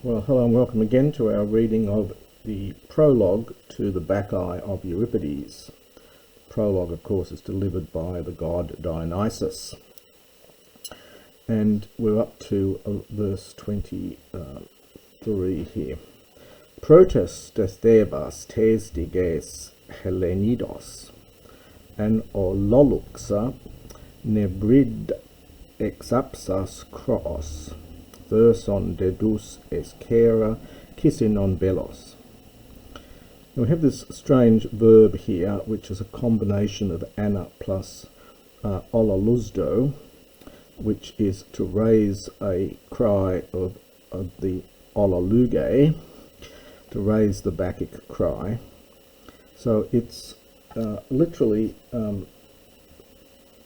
Well, hello and welcome again to our reading of the prologue to the Bacchai of Euripides. The prologue, of course, is delivered by the god Dionysos. And we're up to verse 23 here. Protes de Thebes tes diges Hellenidos, and ololuxa nebrid exapsas kroos, verson dedus escera kissinon belos. We have this strange verb here, which is a combination of ana plus ololuzdo, which is to raise a cry of the ololuge, to raise the Bacchic cry. So it's literally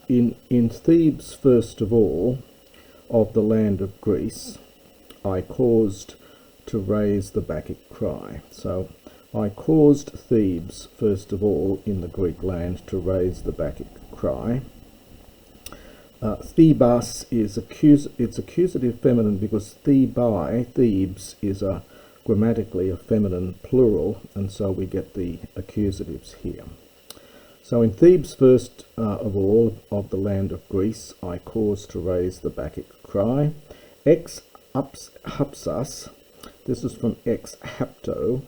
in Thebes, first of all, of the land of Greece, I caused to raise the Bacchic cry. So I caused Thebes, first of all, in the Greek land, to raise the Bacchic cry. Thebas is it's accusative feminine because Thebes is grammatically a feminine plural, and so we get the accusatives here. So in Thebes, first of all, of the land of Greece, I caused to raise the Bacchic cry. Ex hapsas, this is from ex hapto,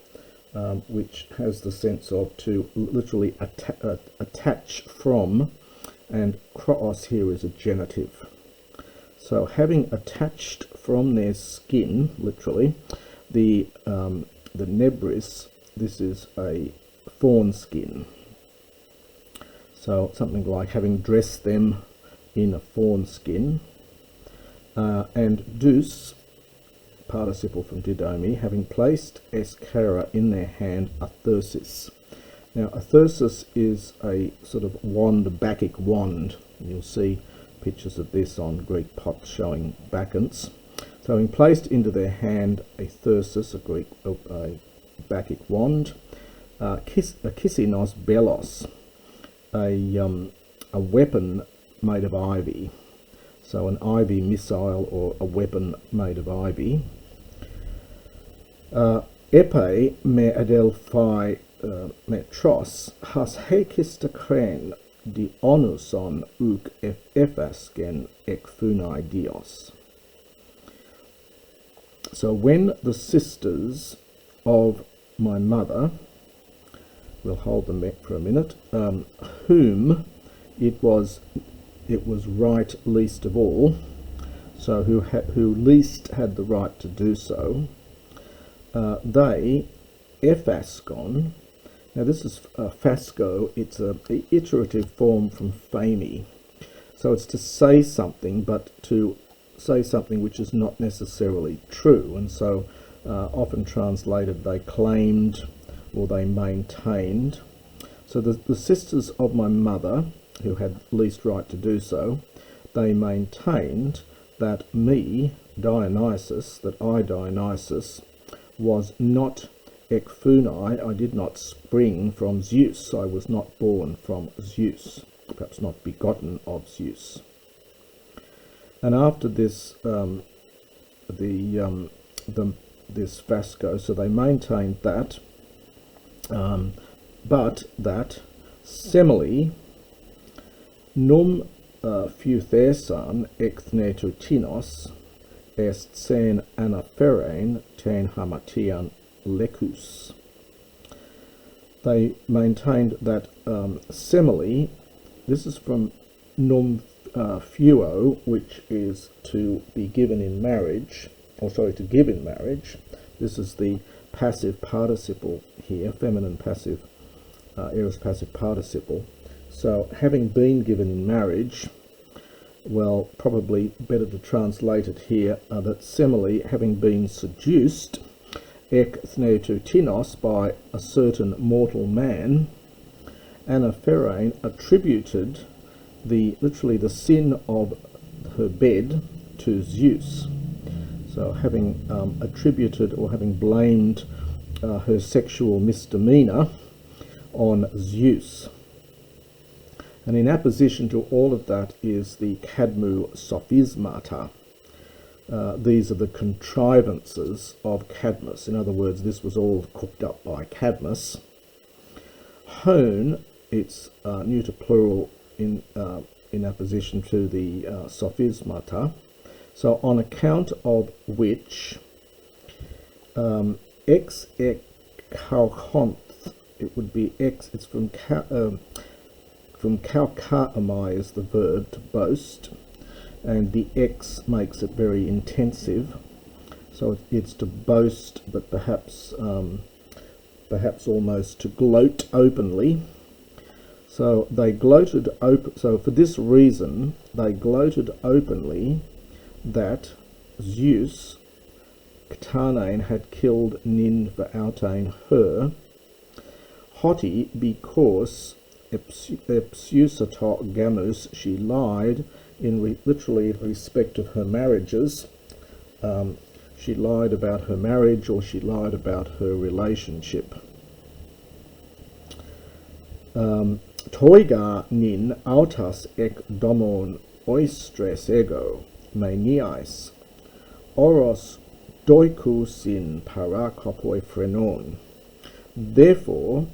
which has the sense of to literally attach from, and kroos here is a genitive. So having attached from their skin, literally, the nebris, this is a fawn skin. So something like having dressed them in a fawn skin. And dus, participle from didomi, having placed escara in their hand a thyrsis. Now a thyrsis is a sort of wand, a Bacchic wand. You'll see pictures of this on Greek pots showing Bacchants. So having placed into their hand a thyrsis, a Bacchic wand, kissinos belos, a weapon made of ivy. So an ivy missile or a weapon made of ivy. Epe me adelphai metros has hekistakren Dionyson uk ephasken ekfunai dios. So when the sisters of my mother, we'll hold them back for a minute, whom it was right least of all, so who least had the right to do so, they ephaskon. Now this is fasco, it's an iterative form from fami, so it's to say something, but to say something which is not necessarily true, and so often translated they claimed or they maintained. So the sisters of my mother, who had least right to do so, they maintained that me, Dionysos, that I, Dionysos, was not ekfunai, I did not spring from Zeus, I was not born from Zeus, perhaps not begotten of Zeus. And after this, this fasco, so they maintained that, but that semele num phythesan ekthnetuchinos est sen anapherein ten hamatian lecus. They maintained that semele, this is from num phuo, which is to be given in marriage, or sorry, to give in marriage. This is the passive participle here, feminine passive, aorist passive participle. So having been given in marriage, well, probably better to translate it here, that semele, having been seduced, ek thnetuchinos, by a certain mortal man, anapherein, attributed literally the sin of her bed to Zeus. So having attributed or having blamed her sexual misdemeanor on Zeus. And in apposition to all of that is the kadmu sophismata, these are the contrivances of Cadmus. In other words, this was all cooked up by Cadmus. Hone, it's neuter plural in opposition to the sophismata. So on account of which ex kalkonth, it would be ex, it's from kalkaamai is the verb to boast, and the ex makes it very intensive, so it's to boast, but perhaps almost to gloat openly. So they gloated so for this reason they gloated openly that Zeus Ctanain had killed Nin for Altain her, hoti because epsusato gamus, she lied in literally in respect of her marriages. She lied about her marriage, or she lied about her relationship. Toiga nin autas ek domon oistres ego maniais oros doikus in parakopoi phrenon. Therefore,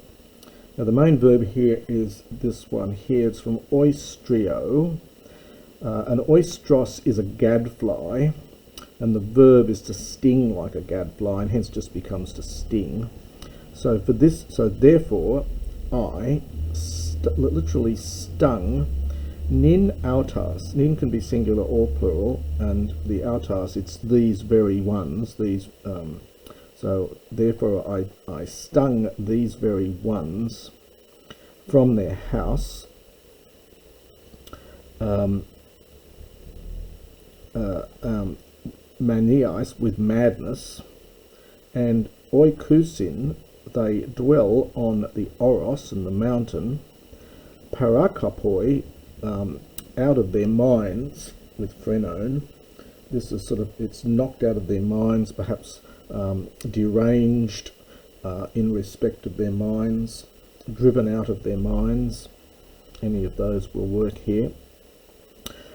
now the main verb here is this one here. It's from oistrio. An oistros is a gadfly, and the verb is to sting like a gadfly, and hence just becomes to sting. So for this, so therefore, I literally stung nin autas. Nin can be singular or plural, and the autas, it's these very ones. These. So therefore, I stung these very ones from their house. Maniais, with madness, and oikusin, they dwell on the oros and the mountain. Parakopoi, out of their minds, with phrenon. This is sort of, it's knocked out of their minds, perhaps deranged in respect of their minds, driven out of their minds. Any of those will work here.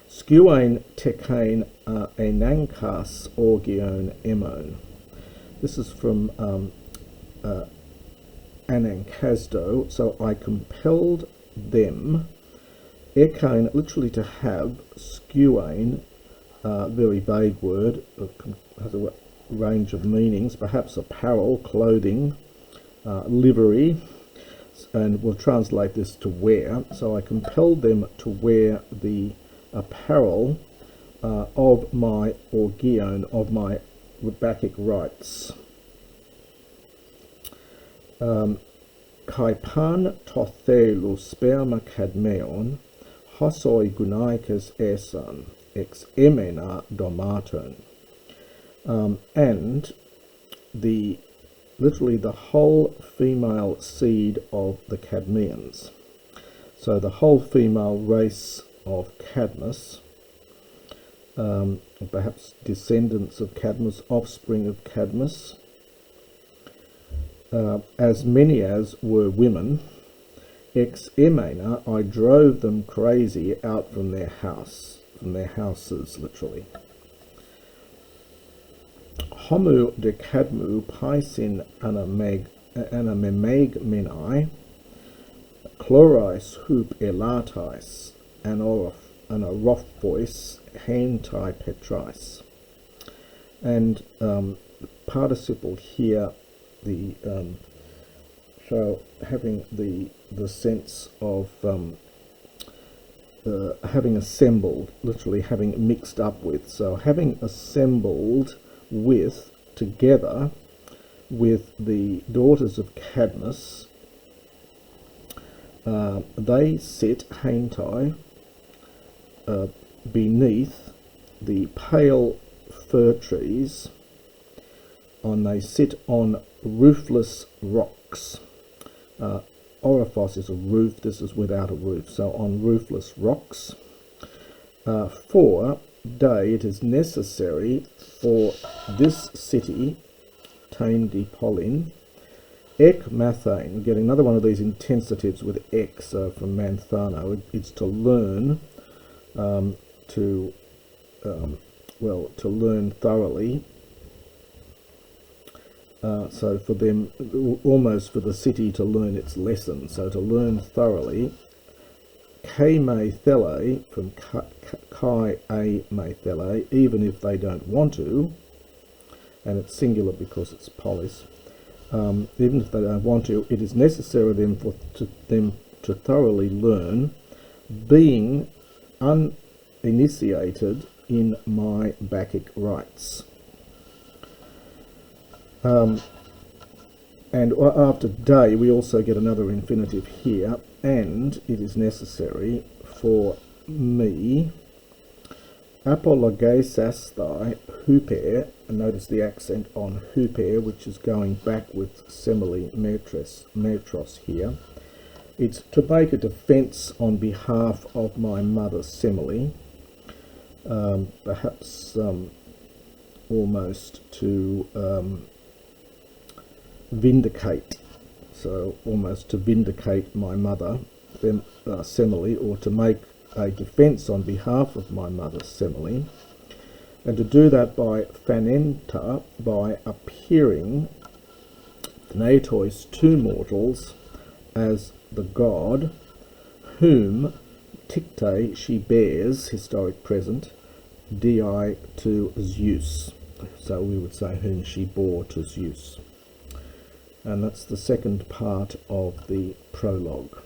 Skuain tekain enankas orgion emon. This is from Anankasdo. So I compelled them, ekain, literally to have, skuain, very vague word, has a range of meanings, perhaps apparel, clothing, livery, and we'll translate this to wear. So I compelled them to wear the apparel of my orgion, of my Bacchic rites. Kaipan tothelu sperma cadmeon, hosoi gunaicus esan, ex emena domaton. And the literally the whole female seed of the Cadmeans. So the whole female race of Cadmus, perhaps descendants of Cadmus, offspring of Cadmus, as many as were women, ex emena, I drove them crazy out from their house, from their houses, literally. Homu de cadmu paisin anamemeg menai, chloris hup elatis, anarophois hentai petris. And participle here, the so having the sense of having assembled, literally having mixed up with. So having assembled with, together with the daughters of Cadmus, they sit hentai beneath the pale fir trees, and they sit on roofless rocks. Oriphos is a roof, this is without a roof, so on roofless rocks. For day, it is necessary for this city, Tain di Polin, ek mathane, getting another one of these intensitives with ek, so from manthano, it's to learn, to well, to learn thoroughly. So for them, almost for the city to learn its lesson, so to learn thoroughly, Kai me thele, from Kai a me thele, even if they don't want to, and it's singular because it's polis, even if they don't want to, it is necessary for them to thoroughly learn, being uninitiated in my Bacchic rites. And after day, we also get another infinitive here, and it is necessary for me, apologesasthai huper, and notice the accent on huper, which is going back with simile metros here. It's to make a defence on behalf of my mother simile, perhaps almost to vindicate, so almost to vindicate my mother simile, or to make a defence on behalf of my mother simile, and to do that by phanenta, by appearing thanatos to mortals as the god whom ticte she bears, historic present, di to Zeus. So we would say whom she bore to Zeus. And that's the second part of the prologue.